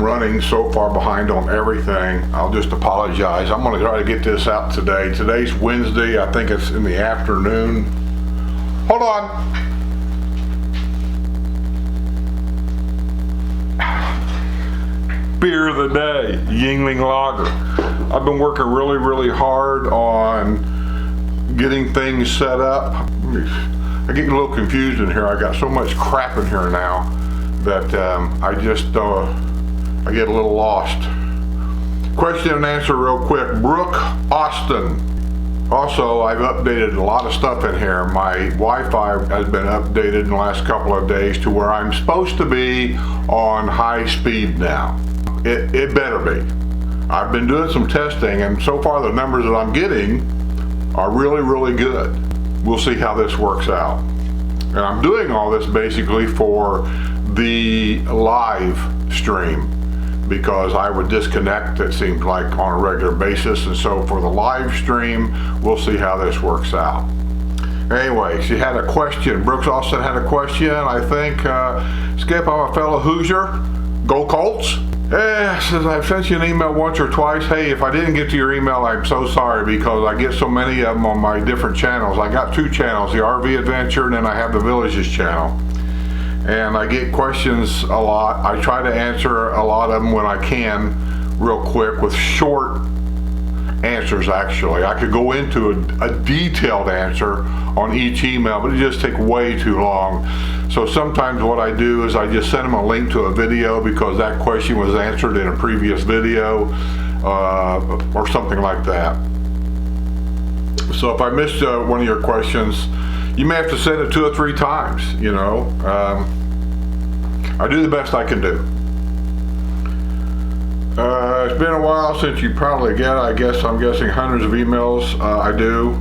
running so far behind on everything. I'll just apologize. I'm going to try to get this out today. Today's Wednesday. I think it's in the afternoon. Hold on. Beer of the day, Yingling Lager. I've been working really hard on getting things set up. I get a little confused in here. I got so much crap in here now that I get a little lost. Question and answer real quick. Brooke Austin. Also, I've updated a lot of stuff in here. My Wi-Fi has been updated in the last couple of days to where I'm supposed to be on high speed now. It better be. I've been doing some testing, and so far the numbers that I'm getting are really good. We'll see how this works out. And I'm doing all this basically for the live stream, because I would disconnect, it seems like, on a regular basis. And so for the live stream, we'll see how this works out. Anyway, she had a question. Brooks Austin had a question, I think. Skip, I'm a fellow Hoosier. Go Colts. Says I've sent you an email once or twice. Hey, if I didn't get to your email, I'm so sorry, because I get so many of them on my different channels. I got two channels, the RV Adventure, and then I have the Villages channel. And I get questions a lot. I try to answer a lot of them when I can, real quick, with short answers. Actually, I could go into a detailed answer on each email, but it just takes way too long. So sometimes what I do is I just send them a link to a video, because that question was answered in a previous video, or something like that. So if I missed one of your questions, you may have to send it 2 or 3 times, you know. I do the best I can do. It's been a while since you probably get, I'm guessing hundreds of emails. I do.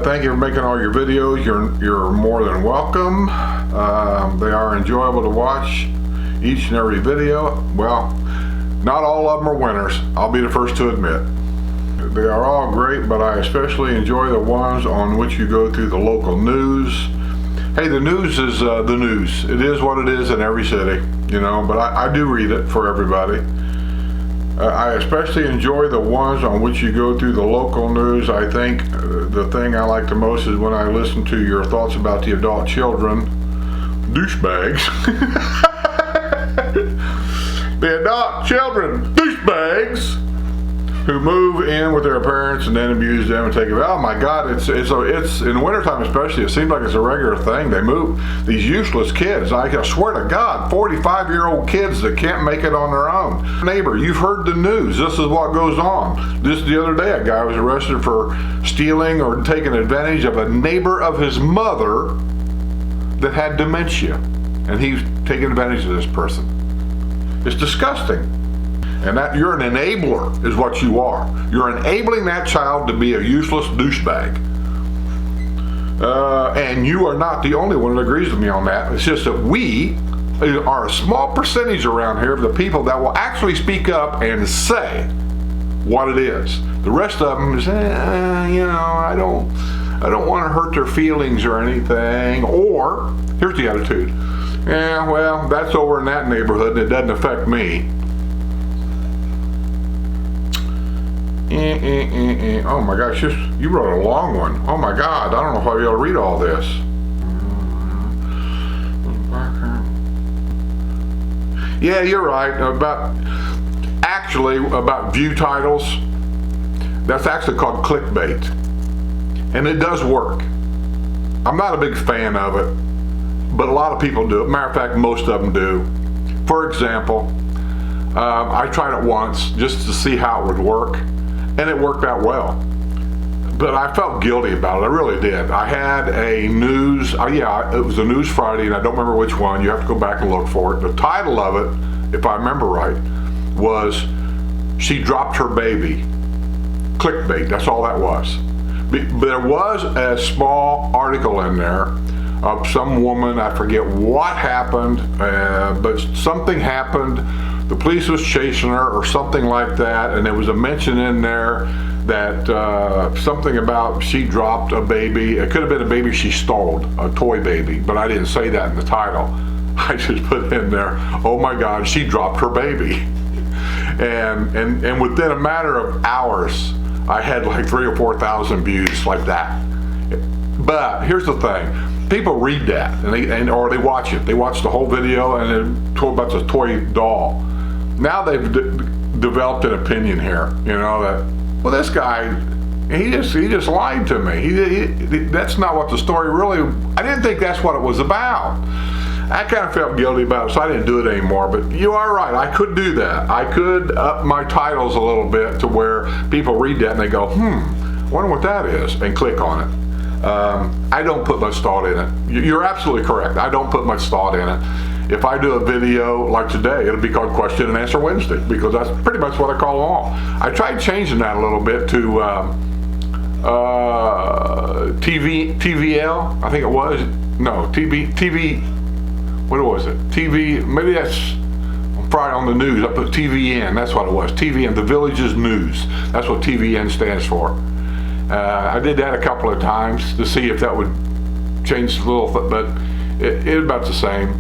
Thank you for making all your videos. You're more than welcome. They are enjoyable to watch, each and every video. Well, not all of them are winners, I'll be the first to admit. They are all great, but I especially enjoy the ones on which you go through the local news. Hey, the news is the news. It is what it is in every city, you know, but I do read it for everybody. I especially enjoy the ones on which you go through the local news. I think the thing I like the most is when I listen to your thoughts about the adult children. Douchebags. The adult children, douchebags, who move in with their parents and then abuse them and take it. Oh my God, it's in the wintertime especially, it seems like it's a regular thing. They move these useless kids. I swear to God, 45-year-old kids that can't make it on their own. Neighbor, you've heard the news. This is what goes on. Just the other day, a guy was arrested for stealing or taking advantage of a neighbor of his mother that had dementia. And he's taking advantage of this person. It's disgusting. And that you're an enabler is what you are. You're enabling that child to be a useless douchebag. And you are not the only one that agrees with me on that. It's just that we are a small percentage around here of the people that will actually speak up and say what it is. The rest of them is, you know, I don't want to hurt their feelings or anything. Or, here's the attitude. Yeah, well, that's over in that neighborhood and it doesn't affect me. Oh my gosh, you wrote a long one. Oh my God, I don't know if I'll be able to read all this. Yeah, you're right. About view titles, that's actually called clickbait. And it does work. I'm not a big fan of it, but a lot of people do it. Matter of fact, most of them do. For example, I tried it once just to see how it would work. And it worked out well. But I felt guilty about it, I really did. I had a news, it was a News Friday, and I don't remember which one. You have to go back and look for it. The title of it, if I remember right, was She Dropped Her Baby. Clickbait, that's all that was. There was a small article in there of some woman, I forget what happened, but something happened. The police was chasing her or something like that, and there was a mention in there that something about she dropped a baby. It could have been a baby she stole, a toy baby, but I didn't say that in the title. I just put in there, oh my God, she dropped her baby. And within a matter of hours, I had like 3,000 or 4,000 views like that. But here's the thing, people read that or they watch it. They watch the whole video and they're told about the toy doll. Now they've developed an opinion here, you know, that, well, this guy, he just lied to me. That's not what the story really, I didn't think that's what it was about. I kind of felt guilty about it, so I didn't do it anymore. But you are right, I could do that. I could up my titles a little bit to where people read that and they go, I wonder what that is, and click on it. I don't put much thought in it. You're absolutely correct. I don't put much thought in it. If I do a video like today, it'll be called Question and Answer Wednesday, because that's pretty much what I call them all. I tried changing that a little bit to TVL, I think it was. No, TV, what was it? TV, maybe that's Friday on the news. I put TVN, that's what it was. TVN, the Village's News. That's what TVN stands for. I did that a couple of times to see if that would change a little, but it was about the same.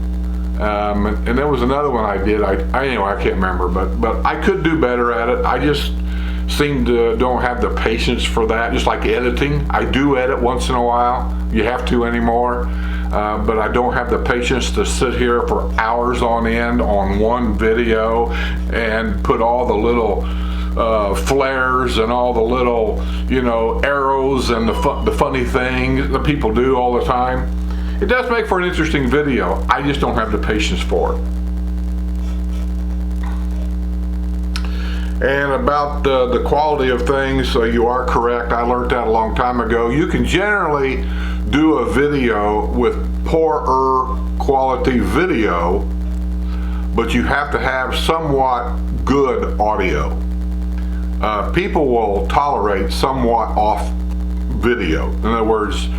And there was another one I did. Anyway, I can't remember, but I could do better at it. I just seem to don't have the patience for that. Just like editing, I do edit once in a while. You have to anymore, but I don't have the patience to sit here for hours on end on one video and put all the little flares and all the little, you know, arrows and the funny things that people do all the time. It does make for an interesting video. I just don't have the patience for it. And about the quality of things, you are correct. I learned that a long time ago. You can generally do a video with poorer quality video, but you have to have somewhat good audio. People will tolerate somewhat off video. In other words,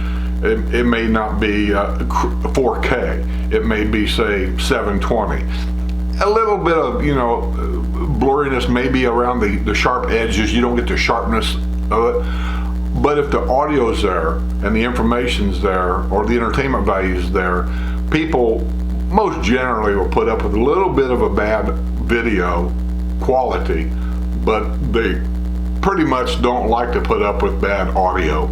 it may not be 4K. It may be, say, 720. A little bit of, you know, blurriness maybe around the sharp edges. You don't get the sharpness of it. But if the audio's there and the information's there or the entertainment value's there, people most generally will put up with a little bit of a bad video quality, but they pretty much don't like to put up with bad audio.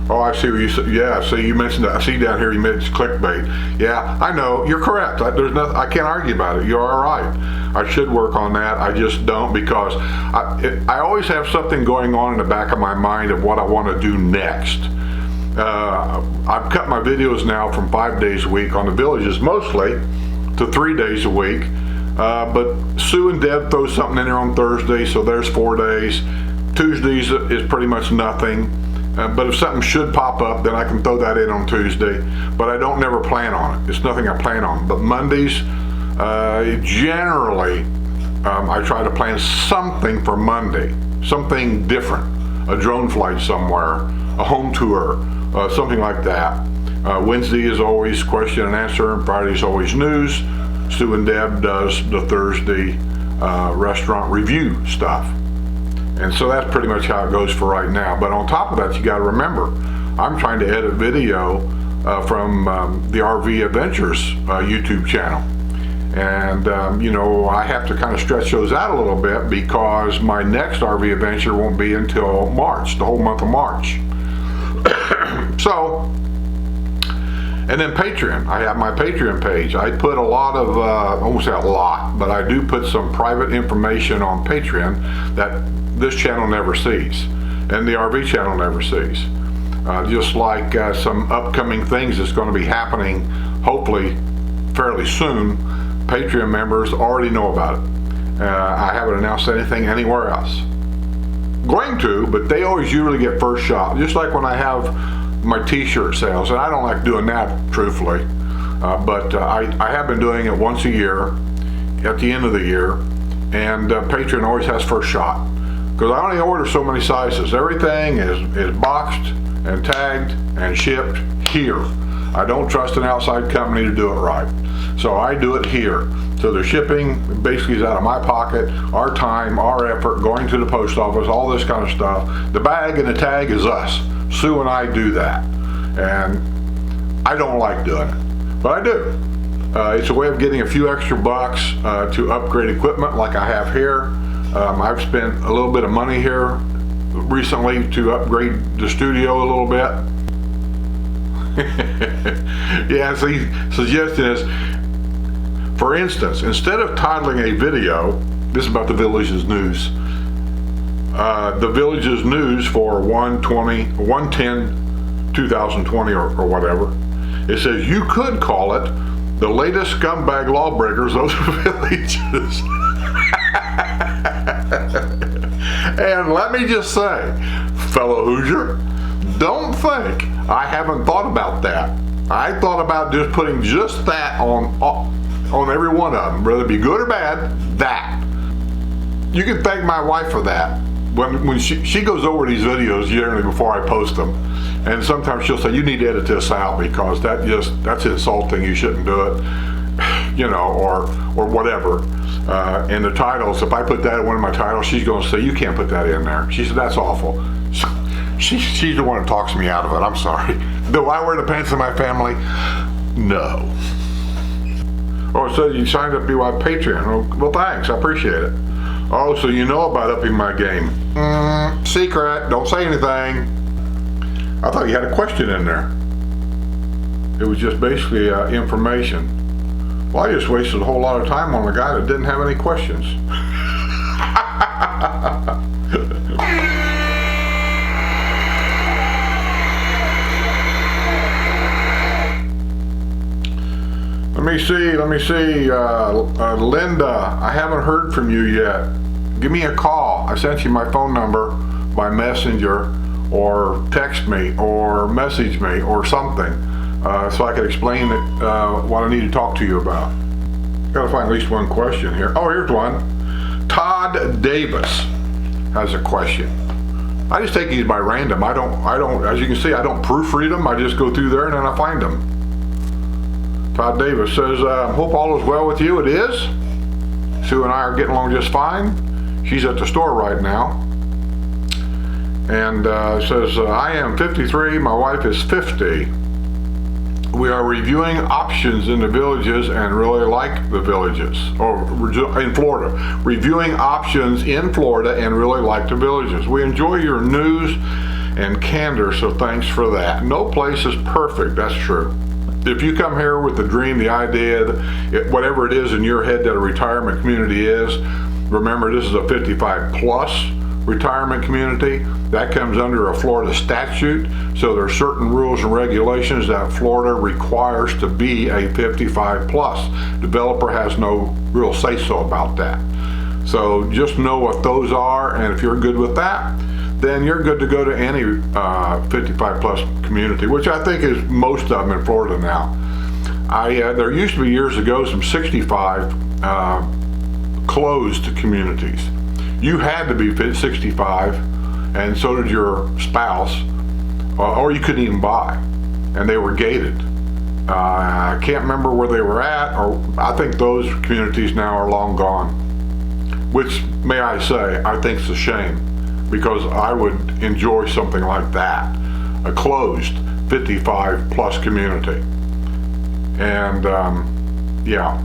Oh, I see what you said. Yeah, so you mentioned that. I see down here you mentioned clickbait. Yeah, I know, you're correct. There's nothing, I can't argue about it. You're all right. I should work on that. I just don't, because I always have something going on in the back of my mind of what I want to do next. I've cut my videos now from 5 days a week on the Villages mostly to 3 days a week. But Sue and Deb throw something in there on Thursday, so there's 4 days. Tuesdays is pretty much nothing. But if something should pop up, then I can throw that in on Tuesday. But I don't never plan on it. It's nothing I plan on. But Mondays, generally, I try to plan something for Monday. Something different. A drone flight somewhere, a home tour, something like that. Wednesday is always question and answer, and Friday is always news. Sue and Deb does the Thursday restaurant review stuff. And so that's pretty much how it goes for right now. But on top of that, you got to remember, I'm trying to edit video from the RV Adventures YouTube channel. And, you know, I have to kind of stretch those out a little bit because my next RV adventure won't be until March, the whole month of March. So, and then Patreon. I have my Patreon page. I put a lot of, I won't say a lot, but I do put some private information on Patreon that this channel never sees, and the RV channel never sees. Just like some upcoming things that's going to be happening, hopefully fairly soon, Patreon members already know about it. I haven't announced anything anywhere else. Going to, but they always usually get first shot. Just like when I have my t-shirt sales, and I don't like doing that truthfully, but I have been doing it once a year at the end of the year, and Patreon always has first shot. Because I only order so many sizes. Everything is boxed and tagged and shipped here. I don't trust an outside company to do it right. So I do it here. So the shipping basically is out of my pocket, our time, our effort, going to the post office, all this kind of stuff. The bag and the tag is us. Sue and I do that. And I don't like doing it, but I do. It's a way of getting a few extra bucks to upgrade equipment like I have here. I've spent a little bit of money here recently to upgrade the studio a little bit. Yeah, so the suggestion is, for instance, instead of titling a video, this is about the Village's news, the Village's news for 1/10/2020 or whatever, it says you could call it the latest scumbag lawbreakers of the Villages. And let me just say, fellow Hoosier, don't think I haven't thought about that. I thought about just putting just that on every one of them, whether it be good or bad, that. You can thank my wife for that. When she goes over these videos generally before I post them, and sometimes she'll say, you need to edit this out because that's insulting, you shouldn't do it, you know, or whatever. And the titles, if I put that in one of my titles, she's going to say, you can't put that in there. She said, that's awful. She's the one that talks me out of it. I'm sorry. Do I wear the pants in my family? No. Oh, it says you signed up to be my Patreon. Well, thanks. I appreciate it. Oh, so you know about upping my game. Secret. Don't say anything. I thought you had a question in there. It was just basically information. Well, I just wasted a whole lot of time on a guy that didn't have any questions. Let me see. Linda, I haven't heard from you yet. Give me a call. I sent you my phone number by messenger, or text me, or message me, or something, so I could explain what I need to talk to you about. Gotta find at least one question here. Oh, here's one. Todd Davis has a question. I just take these by random. I don't, as you can see, I don't proofread them. I just go through there and then I find them. Todd Davis says, hope all is well with you. It is. Sue and I are getting along just fine. She's at the store right now. And says, I am 53, my wife is 50. We are reviewing options in the Villages and really like the Villages, or in Florida. Reviewing options in Florida and really like the Villages. We enjoy your news and candor, so thanks for that. No place is perfect, that's true. If you come here with the dream, the idea, whatever it is in your head that a retirement community is, remember this is a 55 plus retirement community. That comes under a Florida statute, so there are certain rules and regulations that Florida requires to be a 55 plus. Developer has no real say-so about that. So just know what those are, and if you're good with that, then you're good to go to any 55 plus community, which I think is most of them in Florida now. There used to be years ago some 65 closed communities. You had to be 65, and so did your spouse, or you couldn't even buy, and they were gated. I can't remember where they were at, or I think those communities now are long gone, which, may I say, I think is a shame, because I would enjoy something like that, a closed 55 plus community. And yeah,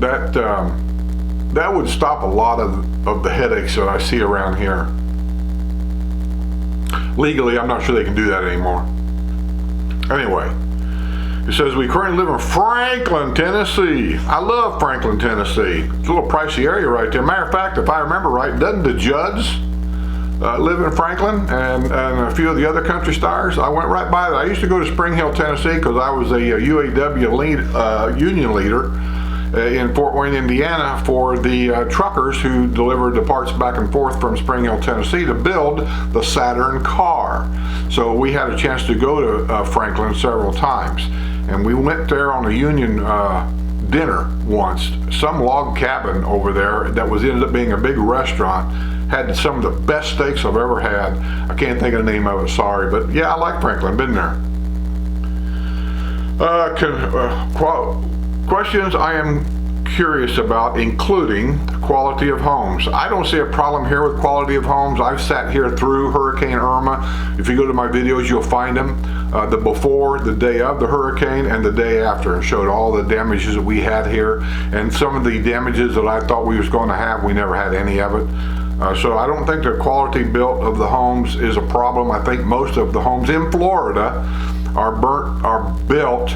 that would stop a lot of the headaches that I see around here. Legally, I'm not sure they can do that anymore. Anyway, it says we currently live in Franklin, Tennessee. I love Franklin, Tennessee. It's a little pricey area right there. Matter of fact, if I remember right, doesn't the Judds live in Franklin and a few of the other country stars? I went right by that. I used to go to Spring Hill, Tennessee, because I was a UAW union leader in Fort Wayne, Indiana, for the truckers who delivered the parts back and forth from Spring Hill, Tennessee to build the Saturn car. So we had a chance to go to Franklin several times, and we went there on a union dinner once. Some log cabin over there that ended up being a big restaurant, had some of the best steaks I've ever had. I can't think of the name of it, sorry, but yeah, I like Franklin, been there. Questions, I am curious about including quality of homes. I don't see a problem here with quality of homes. I've sat here through Hurricane Irma. If you go to my videos, you'll find them. The before, the day of the hurricane, and the day after, and showed all the damages that we had here. And some of the damages that I thought we was going to have, we never had any of it. So I don't think the quality built of the homes is a problem. I think most of the homes in Florida are built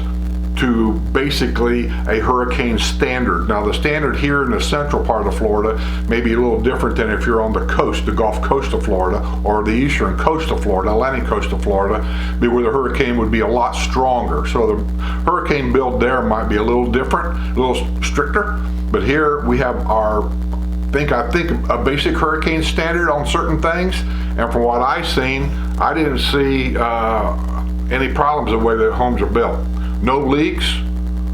to basically a hurricane standard. Now the standard here in the central part of Florida may be a little different than if you're on the coast, the Gulf Coast of Florida, or the eastern coast of Florida, Atlantic coast of Florida, where the hurricane would be a lot stronger. So the hurricane build there might be a little different, a little stricter, but here we have our I think a basic hurricane standard on certain things, and from what I've seen, I didn't see any problems the way the homes are built. No leaks,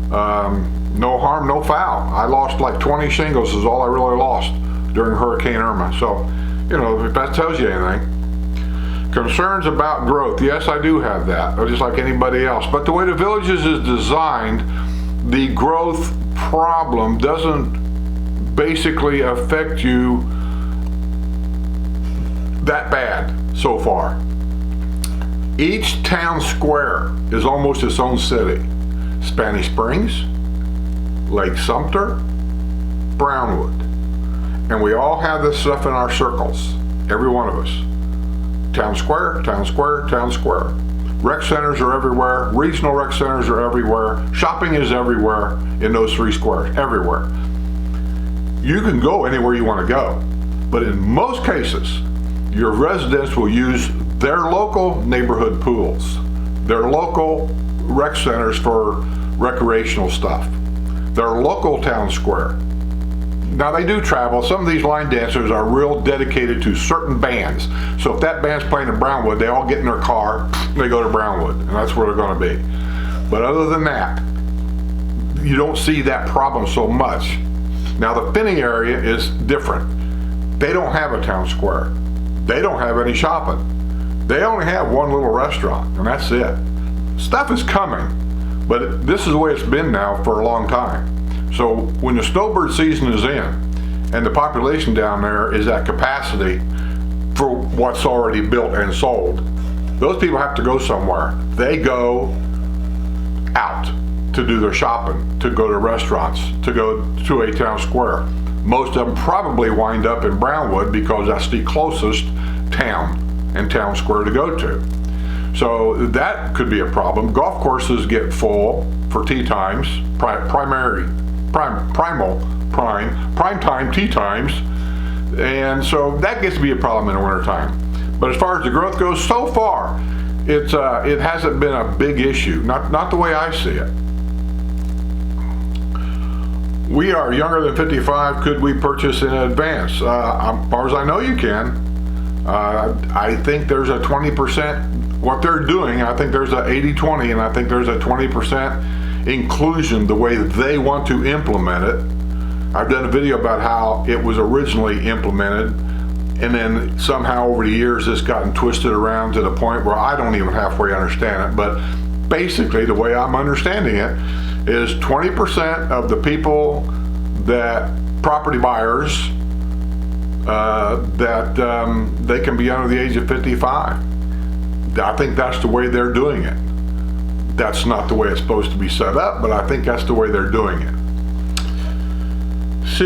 no harm, no foul. I lost like 20 shingles is all I really lost during Hurricane Irma. So, you know, if that tells you anything. Concerns about growth. Yes, I do have that, just like anybody else. But the way the Villages is designed, the growth problem doesn't basically affect you that bad so far. Each town square is almost its own city. Spanish Springs, Lake Sumter, Brownwood. And we all have this stuff in our circles, every one of us. Town square, town square, town square. Rec centers are everywhere, regional rec centers are everywhere, shopping is everywhere in those 3 squares, everywhere. You can go anywhere you want to go, but in most cases, your residents will use their local neighborhood pools, their local rec centers for recreational stuff, their local town square. Now they do travel. Some of these line dancers are real dedicated to certain bands. So if that band's playing in Brownwood, they all get in their car, they go to Brownwood, and that's where they're going to be. But other than that, you don't see that problem so much. Now the Finney area is different. They don't have a town square. They don't have any shopping. They only have one little restaurant, and that's it. Stuff is coming, but this is the way it's been now for a long time. So when the snowbird season is in, and the population down there is at capacity for what's already built and sold, those people have to go somewhere. They go out to do their shopping, to go to restaurants, to go to a town square. Most of them probably wind up in Brownwood because that's the closest town and town square to go to. So that could be a problem. Golf courses get full for tee times, prime time tee times, and so that gets to be a problem in the wintertime. But as far as the growth goes, so far it hasn't been a big issue, not the way I see it. We are younger than 55. Could we purchase in advance? As far as I know, you can. I think there's a 20%, what they're doing, I think there's a 80-20, and I think there's a 20% inclusion the way they want to implement it. I've done a video about how it was originally implemented, and then somehow over the years it's gotten twisted around to the point where I don't even halfway understand it. But basically the way I'm understanding it is 20% of the people that property buyers they can be under the age of 55. I think that's the way they're doing it. That's not the way it's supposed to be set up, but I think that's the way they're doing it. So,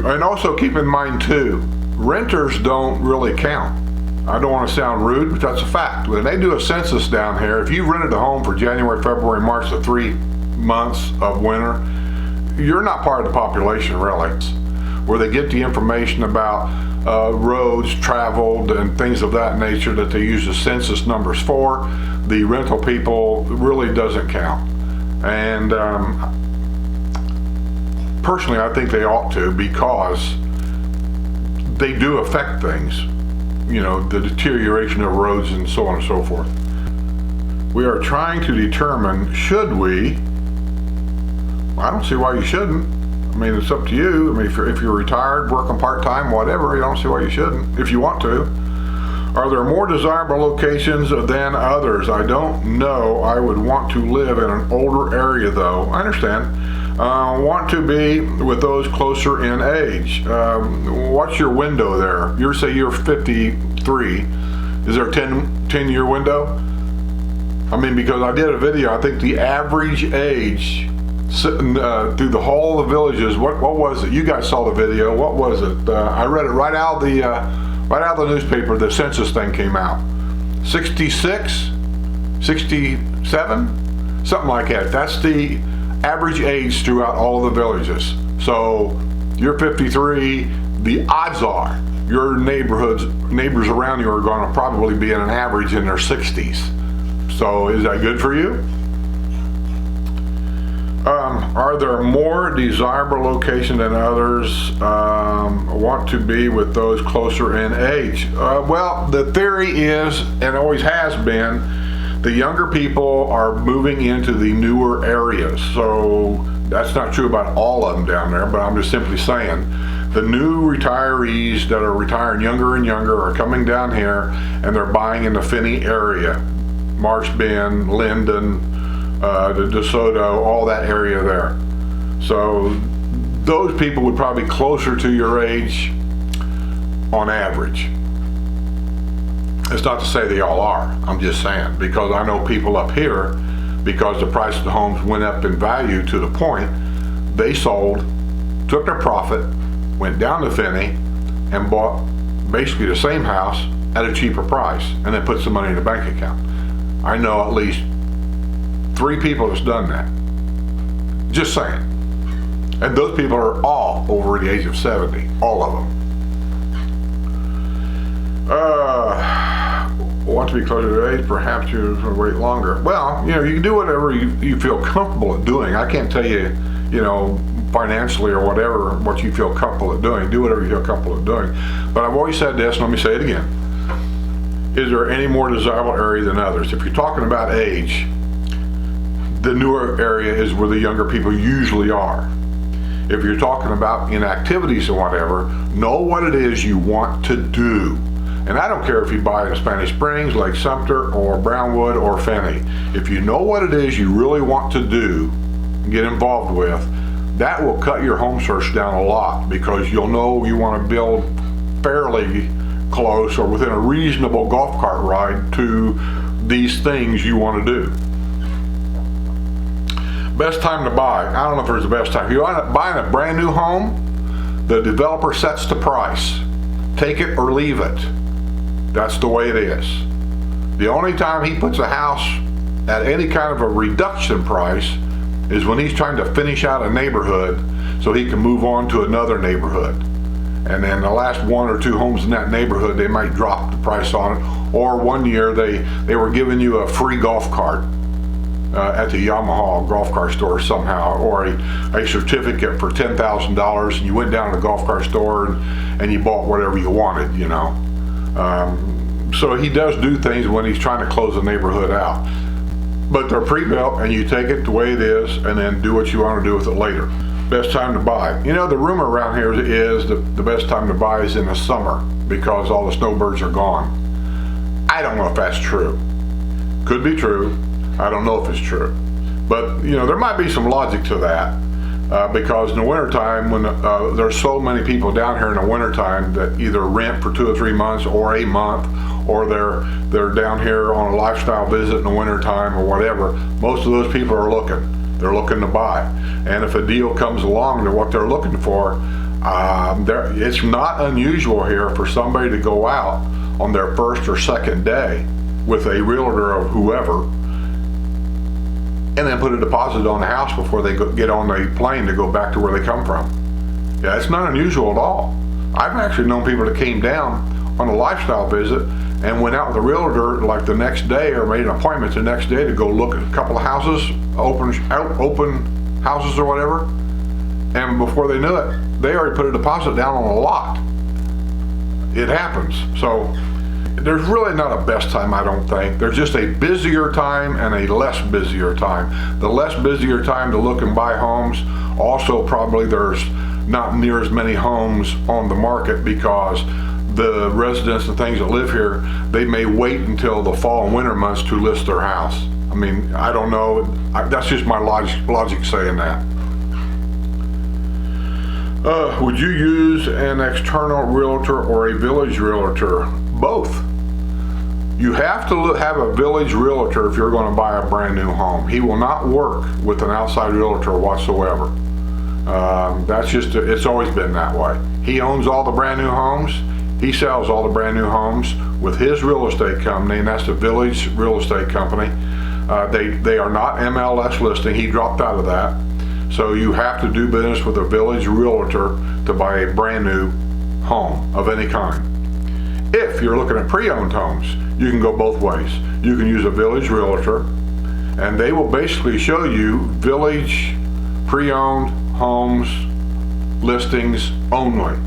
and also keep in mind too, renters don't really count. I don't want to sound rude, but that's a fact. When they do a census down here, if you rented a home for January, February, March, the 3 months of winter, you're not part of the population really. Where they get the information about roads traveled and things of that nature that they use the census numbers for, the rental people really doesn't count. And personally, I think they ought to, because they do affect things, you know, the deterioration of roads and so on and so forth. We are trying to determine, should we? I don't see why you shouldn't. I mean, it's up to you. I mean, if you're retired, working part-time, whatever, I don't see why you shouldn't, if you want to. Are there more desirable locations than others? I don't know. I would want to live in an older area, though. I understand. Want to be with those closer in age. What's your window there? You say you're 53. Is there a 10-year window? I mean, because I did a video, I think the average age sitting through the whole of the villages, what was it? You guys saw the video. What was it? I read it right out of the newspaper. The census thing came out. 66, 67, something like that. That's the average age throughout all of the villages. So you're 53. The odds are your neighbors around you are going to probably be in an average in their 60s. So is that good for you? Are there more desirable locations than others? Want to be with those closer in age? Well, the theory is, and always has been, the younger people are moving into the newer areas. So that's not true about all of them down there, but I'm just simply saying the new retirees that are retiring younger and younger are coming down here, and they're buying in the Finney area, Marsh Bend, Linden, the DeSoto, all that area there. So those people would probably be closer to your age on average. It's not to say they all are, I'm just saying, because I know people up here, because the price of the homes went up in value to the point they sold, took their profit, went down to Finney and bought basically the same house at a cheaper price, and then put some money in the bank account. I know at least 3 people that's done that. Just saying. And those people are all over the age of 70, all of them. Want to be closer to age, perhaps you wait longer. Well, you can do whatever you feel comfortable at doing. I can't tell you, financially or whatever, what you feel comfortable at doing. Do whatever you feel comfortable at doing. But I've always said this, and let me say it again. Is there any more desirable area than others? If you're talking about age, the newer area is where the younger people usually are. If you're talking about activities and whatever, know what it is you want to do. And I don't care if you buy in Spanish Springs, Lake Sumter, or Brownwood, or Finney. If you know what it is you really want to do, get involved with, that will cut your home search down a lot, because you'll know you want to build fairly close or within a reasonable golf cart ride to these things you want to do. Best time to buy. I don't know if there's a best time. If you end up buying a brand new home, the developer sets the price. Take it or leave it. That's the way it is. The only time he puts a house at any kind of a reduction price is when he's trying to finish out a neighborhood so he can move on to another neighborhood. And then the last 1 or 2 homes in that neighborhood, they might drop the price on it. Or one year they were giving you a free golf cart at the Yamaha golf cart store somehow, or a certificate for $10,000, and you went down to the golf cart store and you bought whatever you wanted, So he does do things when he's trying to close the neighborhood out. But they're pre-built, and you take it the way it is and then do what you want to do with it later. Best time to buy. The rumor around here is the best time to buy is in the summer, because all the snowbirds are gone. I don't know if that's true. Could be true. I don't know if it's true. But, there might be some logic to that, because in the wintertime, when there's so many people down here in the wintertime that either rent for 2 or 3 months or a month, or they're down here on a lifestyle visit in the wintertime or whatever, most of those people are looking. They're looking to buy. And if a deal comes along to what they're looking for, it's not unusual here for somebody to go out on their first or second day with a realtor of whoever, and then put a deposit on the house before they get on the plane to go back to where they come from. Yeah, it's not unusual at all. I've actually known people that came down on a lifestyle visit and went out with a realtor like the next day, or made an appointment the next day to go look at a couple of houses, open houses or whatever, and before they knew it, they already put a deposit down on a lot. It happens. So there's really not a best time, I don't think. There's just a busier time and a less busier time. The less busier time to look and buy homes, also probably there's not near as many homes on the market, because the residents and things that live here, they may wait until the fall and winter months to list their house. I mean, I don't know. That's just my logic saying that. Would you use an external realtor or a village realtor? Both. You have to have a village realtor if you're going to buy a brand new home. He will not work with an outside realtor whatsoever. That's just, it's always been that way. He owns all the brand new homes. He sells all the brand new homes with his real estate company, and that's the Village Real Estate Company. They are not MLS listing. He dropped out of that. So you have to do business with a village realtor to buy a brand new home of any kind. If you're looking at pre-owned homes, you can go both ways. You can use a village realtor, and they will basically show you village pre-owned homes listings only.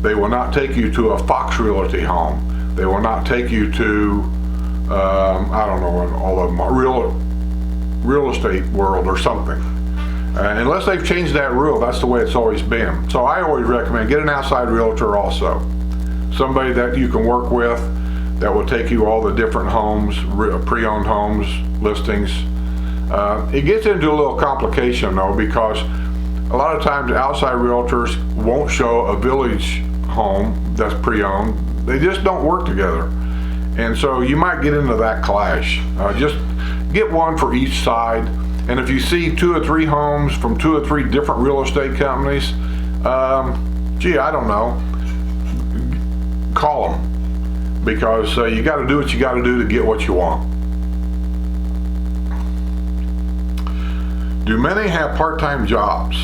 They will not take you to a Fox Realty home. They will not take you to, I don't know, all of them, real estate world or something. Unless they've changed that rule, that's the way it's always been. So I always recommend get an outside realtor also. Somebody that you can work with that will take you all the different homes, pre-owned homes, listings. It gets into a little complication though, because a lot of times outside realtors won't show a village home that's pre-owned. They just don't work together. And so you might get into that clash. Just get one for each side. And if you see 2 or 3 homes from 2 or 3 different real estate companies, gee, I don't know, call them, because you got to do what you got to do to get what you want. Do many have part-time jobs?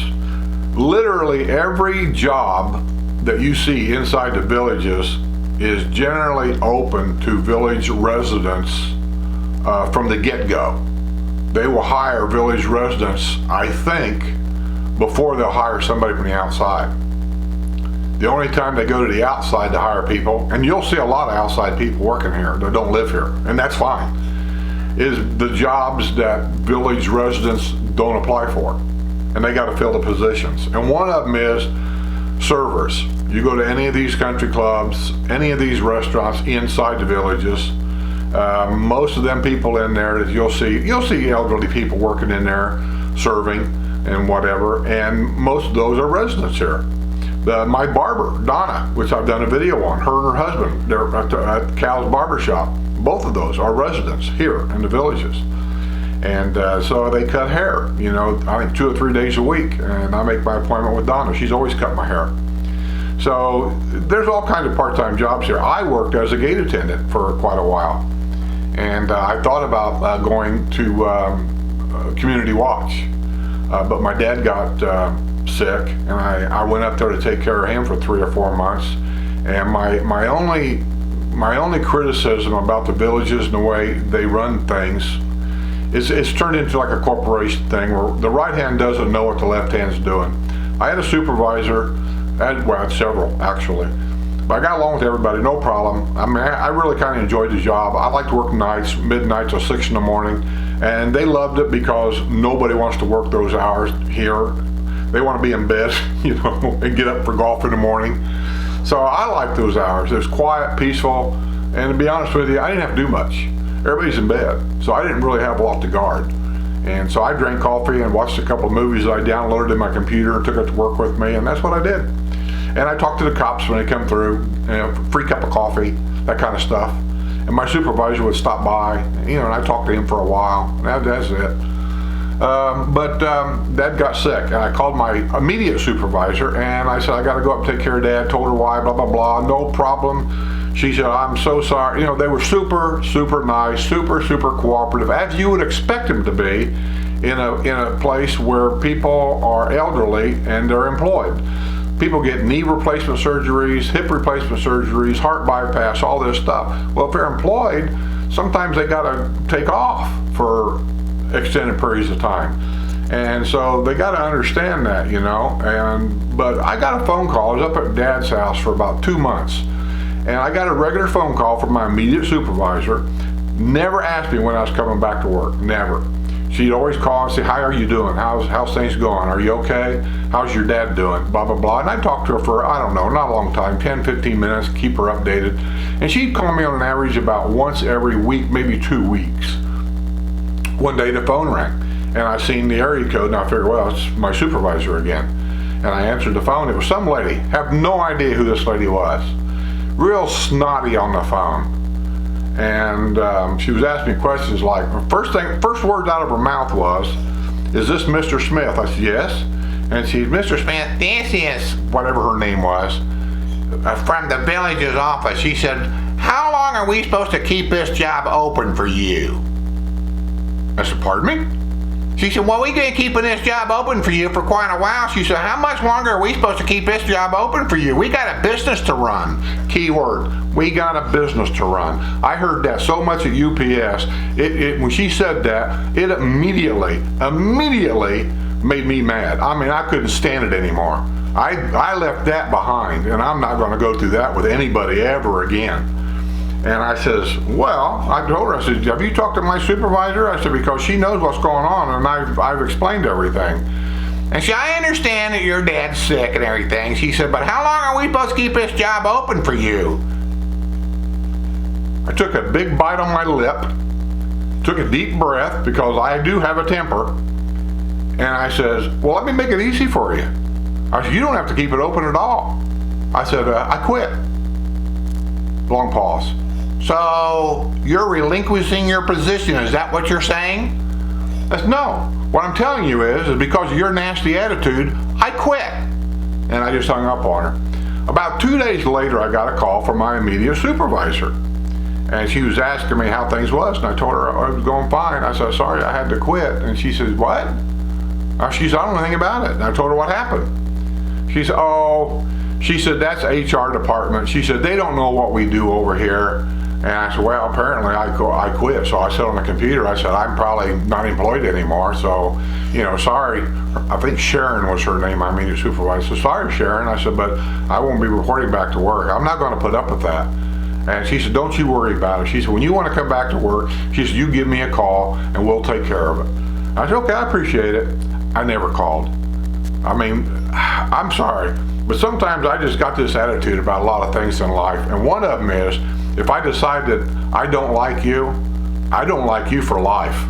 Literally every job that you see inside the villages is generally open to village residents from the get-go. They will hire village residents, I think, before they'll hire somebody from the outside. The only time they go to the outside to hire people, and you'll see a lot of outside people working here that don't live here, and that's fine, is the jobs that village residents don't apply for. And they got to fill the positions. And one of them is servers. You go to any of these country clubs, any of these restaurants inside the villages, most of them people in there that you'll see elderly people working in there serving and whatever, and most of those are residents here. My barber, Donna, which I've done a video on, her and her husband, they're at Cal's Barber Shop. Both of those are residents here in the villages. And so they cut hair, you know, I think 2 or 3 days a week, and I make my appointment with Donna. She's always cut my hair. So there's all kinds of part-time jobs here. I worked as a gate attendant for quite a while, and I thought about going to Community Watch, but my dad got sick, and I went up there to take care of him for 3 or 4 months. And my only criticism about the villages and the way they run things is it's turned into like a corporation thing where the right hand doesn't know what the left hand's doing. I had a supervisor, I had several actually, but I got along with everybody, no problem. I mean, I really kind of enjoyed the job. I like to work nights, midnight till 6 in the morning, and they loved it because nobody wants to work those hours here. They want to be in bed, you know, and get up for golf in the morning. So I like those hours. It was quiet, peaceful, and to be honest with you, I didn't have to do much. Everybody's in bed, so I didn't really have a lot to guard. And so I drank coffee and watched a couple of movies that I downloaded in my computer and took it to work with me, and that's what I did. And I talked to the cops when they come through, you know, free cup of coffee, that kind of stuff. And my supervisor would stop by, you know, and I talked to him for a while. That's it. But Dad got sick, and I called my immediate supervisor, and I said, I got to go up and take care of Dad. Told her why, blah, blah, blah. No problem. She said, I'm so sorry. You know, they were super, super nice, super, super cooperative, as you would expect them to be in a place where people are elderly and they're employed. People get knee replacement surgeries, hip replacement surgeries, heart bypass, all this stuff. Well, if they're employed, sometimes they got to take off for extended periods of time. And so they got to understand that, you know. But I got a phone call. I was up at Dad's house for about 2 months. And I got a regular phone call from my immediate supervisor. Never asked me when I was coming back to work, never. She'd always call and say, how are you doing? How's things going? Are you okay? How's your dad doing? Blah, blah, blah. And I talked to her for, I don't know, not a long time, 10, 15 minutes, keep her updated. And she'd call me on an average about once every week, maybe 2 weeks. One day the phone rang, and I seen the area code, and I figured, well, it's my supervisor again. And I answered the phone. It was some lady. Have no idea who this lady was. Real snotty on the phone. And she was asking me questions like, first word out of her mouth was, "Is this Mr. Smith?" I said, "Yes." And she, "Mr. Smith, this is," whatever her name was, "from the village's office." She said, "How long are we supposed to keep this job open for you?" I said, "Pardon me?" She said, "Well, we're going to keep this job open for you for quite a while." She said, "How much longer are we supposed to keep this job open for you? We got a business to run." Key word, we got a business to run. I heard that so much at UPS. When she said that, it immediately made me mad. I mean, I couldn't stand it anymore. I left that behind, and I'm not going to go through that with anybody ever again. And I says, well, I told her, I said, "Have you talked to my supervisor?" I said, "Because she knows what's going on, and I've explained everything." And she, "I understand that your dad's sick and everything." She said, "But how long are we supposed to keep this job open for you?" I took a big bite on my lip, took a deep breath, because I do have a temper. And I says, "Well, let me make it easy for you." I said, "You don't have to keep it open at all." I said, "I quit." Long pause. "So you're relinquishing your position, is that what you're saying?" I said, "No. What I'm telling you is because of your nasty attitude, I quit." And I just hung up on her. About 2 days later, I got a call from my immediate supervisor. And she was asking me how things was, and I told her I was going fine. I said, "Sorry, I had to quit." And she said, "What?" She said, "I don't know anything about it." And I told her what happened. She said, "Oh," she said, "that's HR department." She said, "They don't know what we do over here." And I said, "Well, apparently I quit." So I said on the computer, I said, "I'm probably not employed anymore. So, sorry." I think Sharon was her name, my immediate supervisor. So, "Sorry, Sharon." I said, "But I won't be reporting back to work. I'm not going to put up with that." And she said, "Don't you worry about it." She said, "When you want to come back to work," she said, "you give me a call and we'll take care of it." I said, "Okay, I appreciate it." I never called. I mean, I'm sorry, but sometimes I just got this attitude about a lot of things in life. And one of them is, if I decide that I don't like you for life.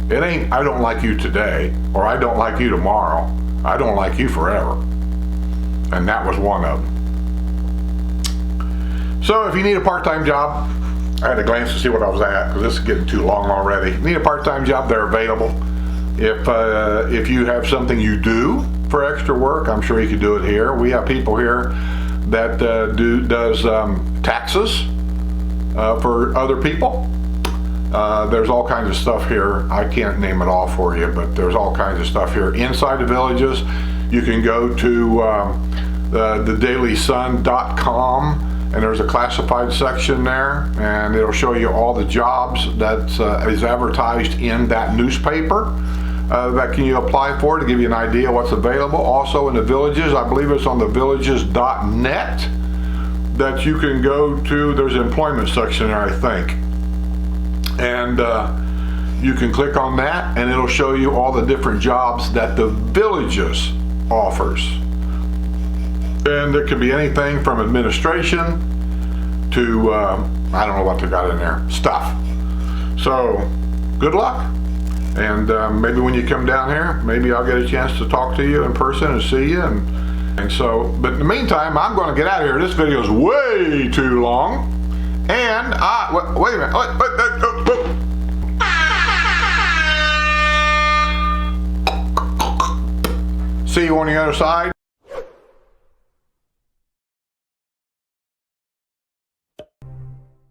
It ain't, I don't like you today, or I don't like you tomorrow. I don't like you forever. And that was one of them. So if you need a part-time job, I had a glance to see what I was at, because this is getting too long already. Need a part-time job, they're available. If you have something you do for extra work, I'm sure you could do it here. We have people here that does taxes for other people. There's all kinds of stuff here. I can't name it all for you, but there's all kinds of stuff here. Inside the villages, you can go to thedailysun.com, and there's a classified section there, and it'll show you all the jobs that is advertised in that newspaper that can you apply for, to give you an idea what's available. Also in the villages, I believe it's on the villages.net that you can go to. There's an employment section there, I think. And you can click on that, and it'll show you all the different jobs that the villages offers. And it could be anything from administration to, I don't know what they got in there, stuff. So, good luck. And maybe when you come down here, maybe I'll get a chance to talk to you in person and see you. And so, but in the meantime, I'm going to get out of here. This video is way too long. And, wait a minute. See you on the other side.